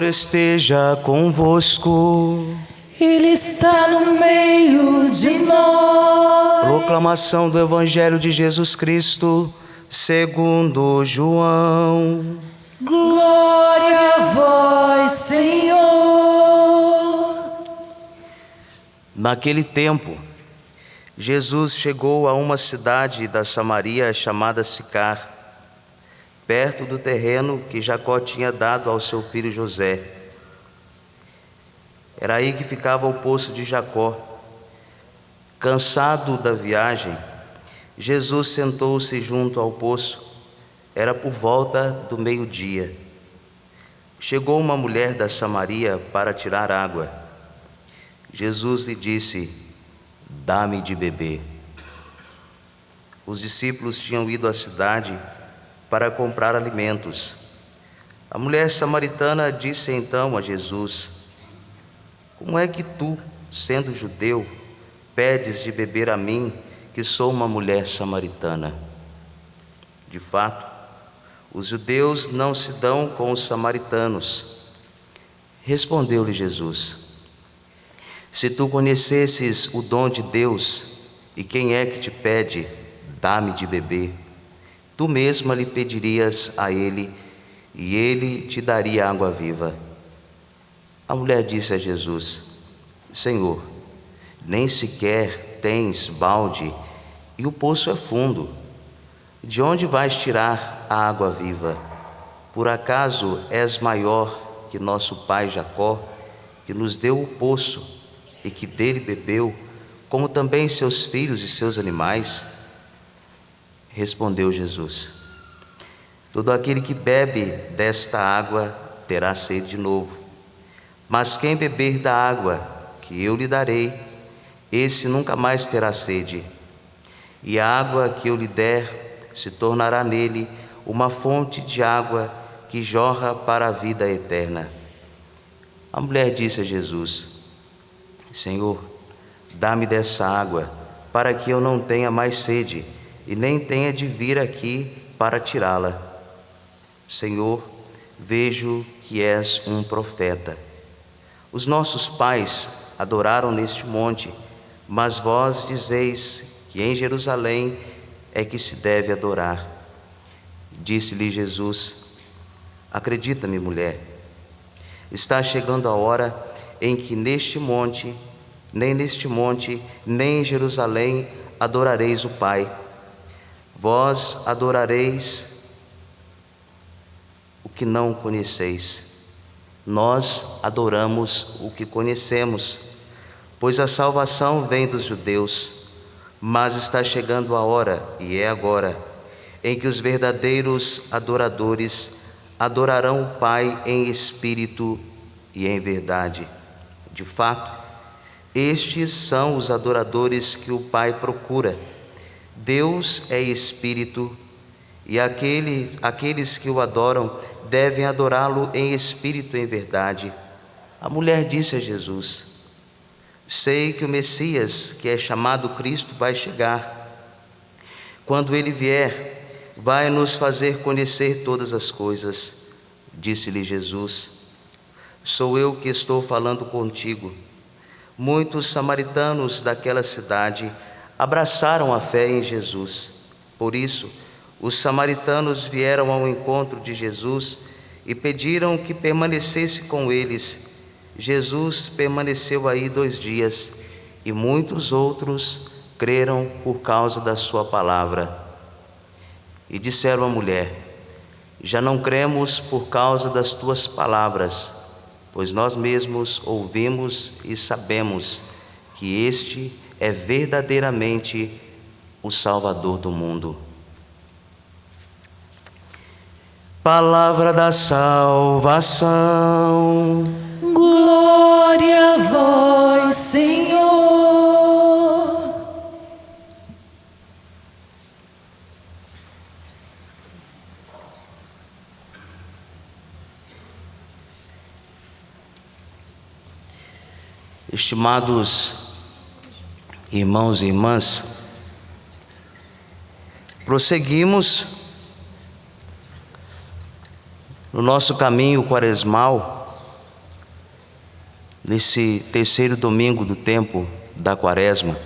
esteja convosco. Ele está no meio de nós. Proclamação do Evangelho de Jesus Cristo, segundo João. Glória a vós, Senhor. Naquele tempo, Jesus chegou a uma cidade da Samaria chamada Sicar, perto do terreno que Jacó tinha dado ao seu filho José. Era aí que ficava o poço de Jacó. Cansado da viagem, Jesus sentou-se junto ao poço. Era por volta do meio-dia. Chegou uma mulher da Samaria para tirar água. Jesus lhe disse: "Dá-me de beber." Os discípulos tinham ido à cidade para comprar alimentos. A mulher samaritana disse então a Jesus: "Como é que tu, sendo judeu, pedes de beber a mim, que sou uma mulher samaritana?" De fato, os judeus não se dão com os samaritanos. Respondeu-lhe Jesus: "Se tu conhecesses o dom de Deus e quem é que te pede, dá-me de beber, tu mesma lhe pedirias a ele, e ele te daria água viva." A mulher disse a Jesus: "Senhor, nem sequer tens balde e o poço é fundo. De onde vais tirar a água viva? Por acaso és maior que nosso pai Jacó, que nos deu o poço e que dele bebeu, como também seus filhos e seus animais?" Respondeu Jesus: "Todo aquele que bebe desta água terá sede de novo. Mas quem beber da água que eu lhe darei, esse nunca mais terá sede. E a água que eu lhe der se tornará nele uma fonte de água que jorra para a vida eterna." A mulher disse a Jesus: "Senhor, dá-me dessa água, para que eu não tenha mais sede, e nem tenha de vir aqui para tirá-la. Senhor, vejo que és um profeta. Os nossos pais adoraram neste monte, mas vós dizeis que em Jerusalém é que se deve adorar." Disse-lhe Jesus: "Acredita-me, mulher, está chegando a hora em que nem neste monte, nem em Jerusalém adorareis o Pai. Vós adorareis o que não conheceis. Nós adoramos o que conhecemos, pois a salvação vem dos judeus. Mas está chegando a hora, e é agora, em que os verdadeiros adoradores adorarão o Pai em espírito e em verdade. De fato, estes são os adoradores que o Pai procura. Deus é espírito, e aqueles que o adoram devem adorá-lo em espírito e em verdade." A mulher disse a Jesus: "Sei que o Messias, que é chamado Cristo, vai chegar. Quando ele vier, vai nos fazer conhecer todas as coisas." Disse-lhe Jesus: "Sou eu que estou falando contigo." Muitos samaritanos daquela cidade abraçaram a fé em Jesus. Por isso, os samaritanos vieram ao encontro de Jesus e pediram que permanecesse com eles. Jesus permaneceu aí 2 dias, e muitos outros creram por causa da sua palavra. E disseram à mulher: "Já não cremos por causa das tuas palavras, pois nós mesmos ouvimos e sabemos que este é verdadeiramente o Salvador do mundo." Palavra da salvação. Glória a vós, Senhor. Estimados irmãos e irmãs, prosseguimos no nosso caminho quaresmal nesse terceiro domingo do tempo da Quaresma,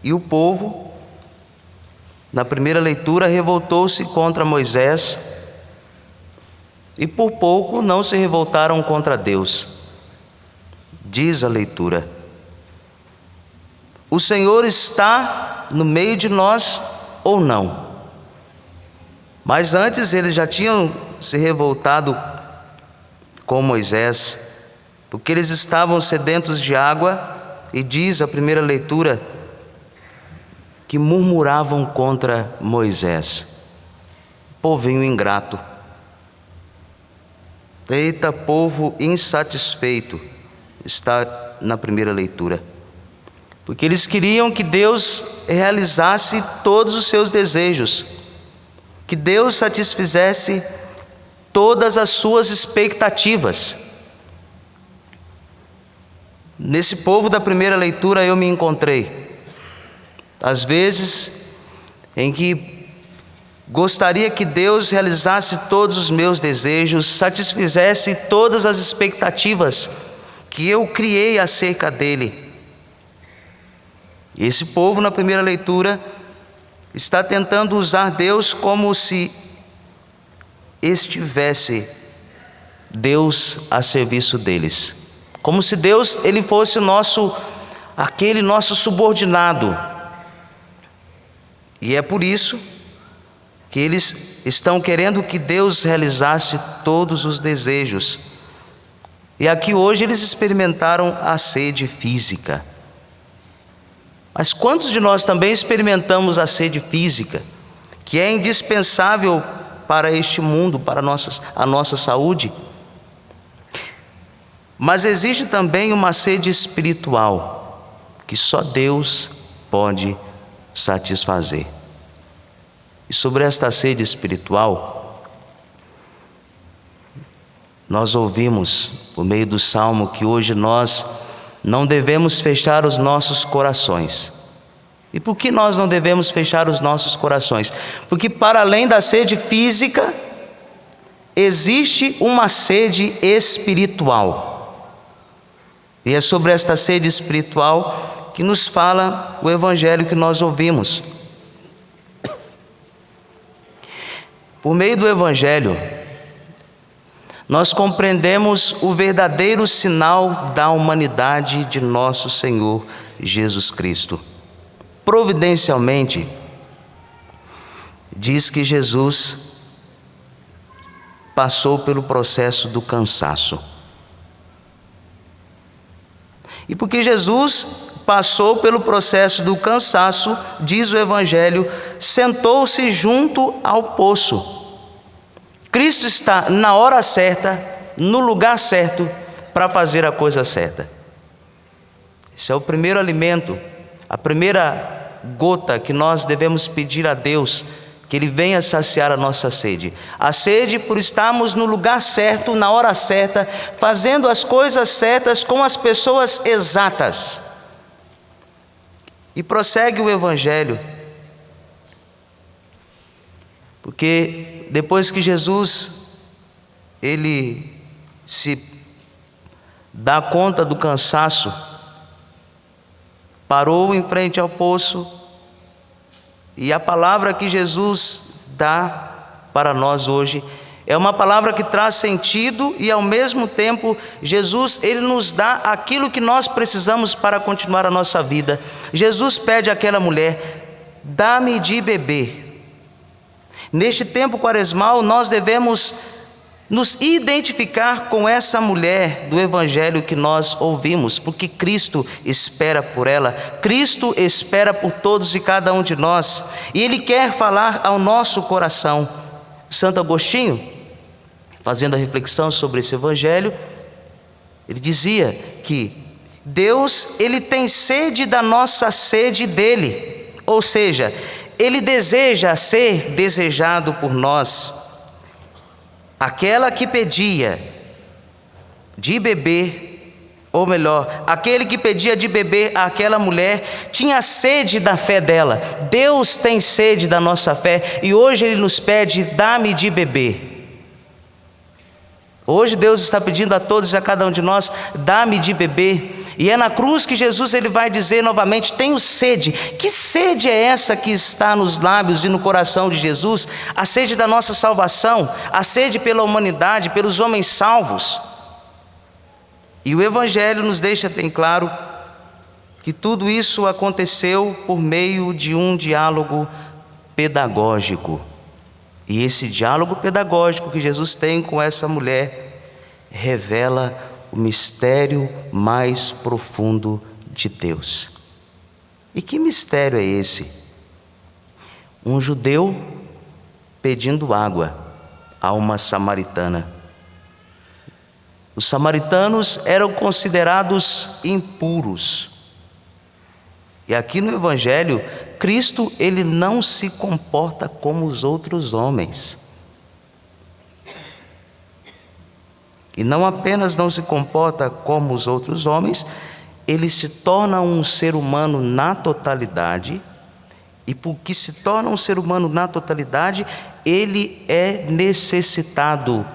e o povo, na primeira leitura, revoltou-se contra Moisés, e por pouco não se revoltaram contra Deus. Diz a leitura: o Senhor está no meio de nós ou não? Mas antes eles já tinham se revoltado com Moisés, porque eles estavam sedentos de água, e diz a primeira leitura que murmuravam contra Moisés. Povinho ingrato. Eita, povo insatisfeito, está na primeira leitura. Porque eles queriam que Deus realizasse todos os seus desejos, que Deus satisfizesse todas as suas expectativas. Nesse povo da primeira leitura eu me encontrei. Às vezes em que gostaria que Deus realizasse todos os meus desejos, satisfizesse todas as expectativas que eu criei acerca dele. Esse povo, na primeira leitura, está tentando usar Deus como se estivesse Deus a serviço deles, como se Deus ele fosse aquele nosso subordinado. E é por isso que eles estão querendo que Deus realizasse todos os desejos. E aqui hoje eles experimentaram a sede física. Mas quantos de nós também experimentamos a sede física, que é indispensável para este mundo, para a nossa saúde? Mas existe também uma sede espiritual, que só Deus pode satisfazer. E sobre esta sede espiritual, nós ouvimos, por meio do Salmo, que hoje nós não devemos fechar os nossos corações. E por que nós não devemos fechar os nossos corações? Porque para além da sede física, existe uma sede espiritual. E é sobre esta sede espiritual que nos fala o evangelho que nós ouvimos. Por meio do evangelho, nós compreendemos o verdadeiro sinal da humanidade de nosso Senhor Jesus Cristo. Providencialmente, diz que Jesus passou pelo processo do cansaço. E porque Jesus passou pelo processo do cansaço, diz o evangelho, sentou-se junto ao poço. Cristo está na hora certa, no lugar certo, para fazer a coisa certa. Esse é o primeiro alimento, a primeira gota que nós devemos pedir a Deus, que Ele venha saciar a nossa sede. A sede por estarmos no lugar certo, na hora certa, fazendo as coisas certas com as pessoas exatas. E prossegue o evangelho, porque depois que Jesus, ele se dá conta do cansaço, parou em frente ao poço, e a palavra que Jesus dá para nós hoje é uma palavra que traz sentido e ao mesmo tempo Jesus ele nos dá aquilo que nós precisamos para continuar a nossa vida. Jesus pede àquela mulher: dá-me de beber. Neste tempo quaresmal nós devemos nos identificar com essa mulher do evangelho que nós ouvimos, porque Cristo espera por ela, Cristo espera por todos e cada um de nós, e Ele quer falar ao nosso coração. Santo Agostinho, fazendo a reflexão sobre esse evangelho, ele dizia que Deus, Ele tem sede da nossa sede dEle, ou seja, Ele deseja ser desejado por nós. Aquela que pedia de beber, ou melhor, aquele que pedia de beber àquela mulher, tinha sede da fé dela. Deus tem sede da nossa fé, e hoje Ele nos pede: dá-me de beber. Hoje Deus está pedindo a todos e a cada um de nós: dá-me de beber. E é na cruz que Jesus ele vai dizer novamente: tenho sede. Que sede é essa que está nos lábios e no coração de Jesus? A sede da nossa salvação, a sede pela humanidade, pelos homens salvos. E o Evangelho nos deixa bem claro que tudo isso aconteceu por meio de um diálogo pedagógico. E esse diálogo pedagógico que Jesus tem com essa mulher revela o mistério mais profundo de Deus. E que mistério é esse? Um judeu pedindo água a uma samaritana. Os samaritanos eram considerados impuros. E aqui no Evangelho, Cristo ele não se comporta como os outros homens. E não apenas não se comporta como os outros homens, ele se torna um ser humano na totalidade. E porque se torna um ser humano na totalidade, ele é necessitado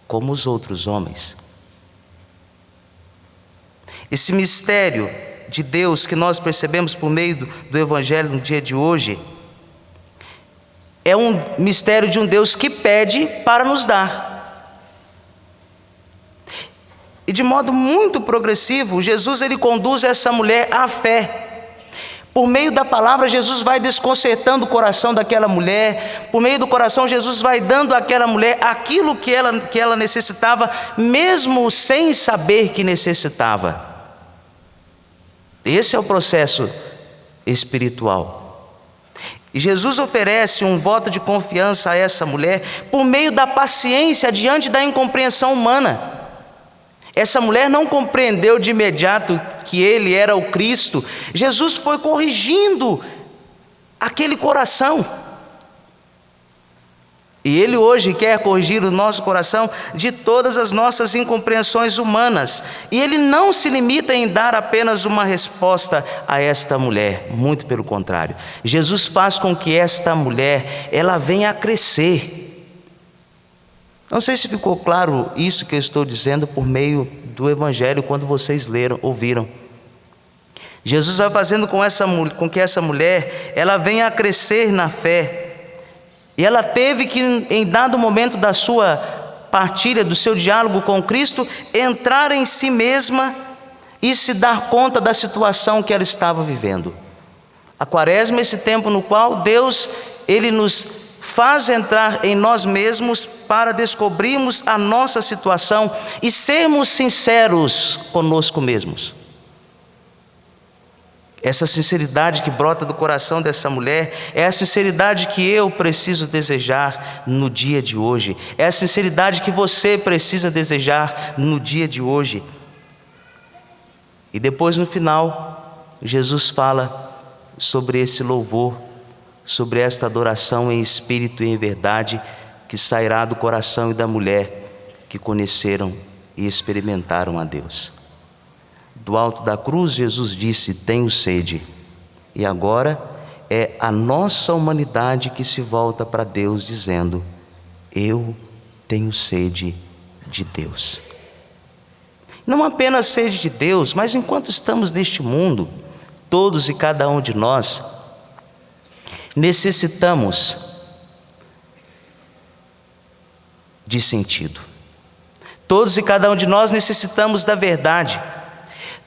como os outros homens. Esse mistério de Deus que nós percebemos por meio do Evangelho no dia de hoje é um mistério de um Deus que pede para nos dar. E de modo muito progressivo, Jesus ele conduz essa mulher à fé. Por meio da palavra, Jesus vai desconcertando o coração daquela mulher. Por meio do coração, Jesus vai dando àquela mulher aquilo que ela necessitava, mesmo sem saber que necessitava. Esse é o processo espiritual. E Jesus oferece um voto de confiança a essa mulher por meio da paciência diante da incompreensão humana. Essa mulher não compreendeu de imediato que ele era o Cristo. Jesus foi corrigindo aquele coração. E ele hoje quer corrigir o nosso coração de todas as nossas incompreensões humanas. E ele não se limita em dar apenas uma resposta a esta mulher. Muito pelo contrário. Jesus faz com que esta mulher, ela venha a crescer. Não sei se ficou claro isso que eu estou dizendo por meio do Evangelho, quando vocês ouviram. Jesus vai fazendo com que essa mulher, ela venha a crescer na fé. E ela teve que, em dado momento da sua partilha, do seu diálogo com Cristo, entrar em si mesma e se dar conta da situação que ela estava vivendo. A Quaresma é esse tempo no qual Deus, ele nos faz entrar em nós mesmos para descobrirmos a nossa situação e sermos sinceros conosco mesmos. Essa sinceridade que brota do coração dessa mulher é a sinceridade que eu preciso desejar no dia de hoje. É a sinceridade que você precisa desejar no dia de hoje. E depois, no final, Jesus fala sobre esse louvor, sobre esta adoração em espírito e em verdade que sairá do coração e da mulher que conheceram e experimentaram a Deus. Do alto da cruz, Jesus disse: tenho sede. E agora é a nossa humanidade que se volta para Deus dizendo: eu tenho sede de Deus. Não apenas sede de Deus, mas enquanto estamos neste mundo, todos e cada um de nós necessitamos de sentido. Todos e cada um de nós necessitamos da verdade.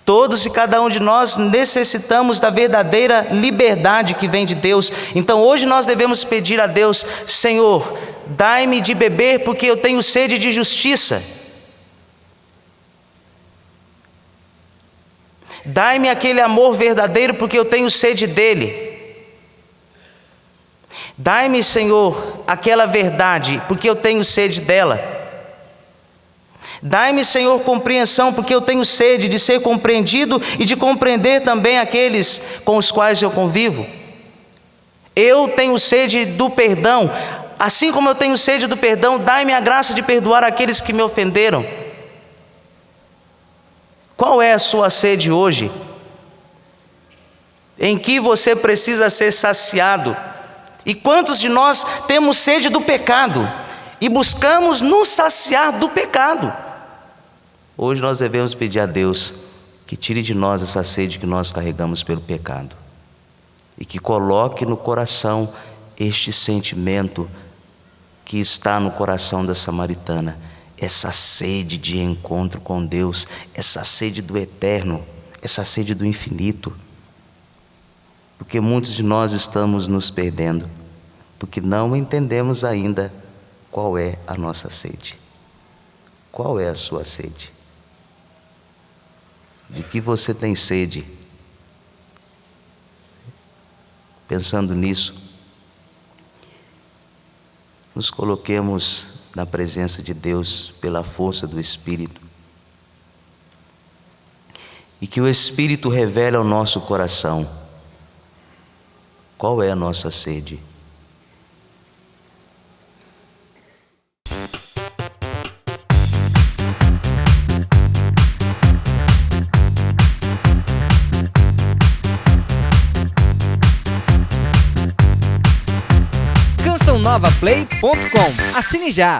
Todos e cada um de nós necessitamos da verdadeira liberdade que vem de Deus. Então hoje nós devemos pedir a Deus: Senhor, dai-me de beber porque eu tenho sede de justiça. Dai-me aquele amor verdadeiro porque eu tenho sede dele. Dai-me, Senhor, aquela verdade porque eu tenho sede dela. Dai-me, Senhor, compreensão, porque eu tenho sede de ser compreendido e de compreender também aqueles com os quais eu convivo. Eu tenho sede do perdão, assim como eu tenho sede do perdão, dai-me a graça de perdoar aqueles que me ofenderam. Qual é a sua sede hoje? Em que você precisa ser saciado? E quantos de nós temos sede do pecado? e buscamos nos saciar do pecado. Hoje nós devemos pedir a Deus que tire de nós essa sede que nós carregamos pelo pecado e que coloque no coração este sentimento que está no coração da samaritana, essa sede de encontro com Deus, essa sede do eterno, essa sede do infinito. Porque muitos de nós estamos nos perdendo, porque não entendemos ainda qual é a nossa sede. Qual é a sua sede? De que você tem sede? Pensando nisso, nos coloquemos na presença de Deus pela força do Espírito. E que o Espírito revele ao nosso coração qual é a nossa sede. CançãoNovaPlay.com. Assine já!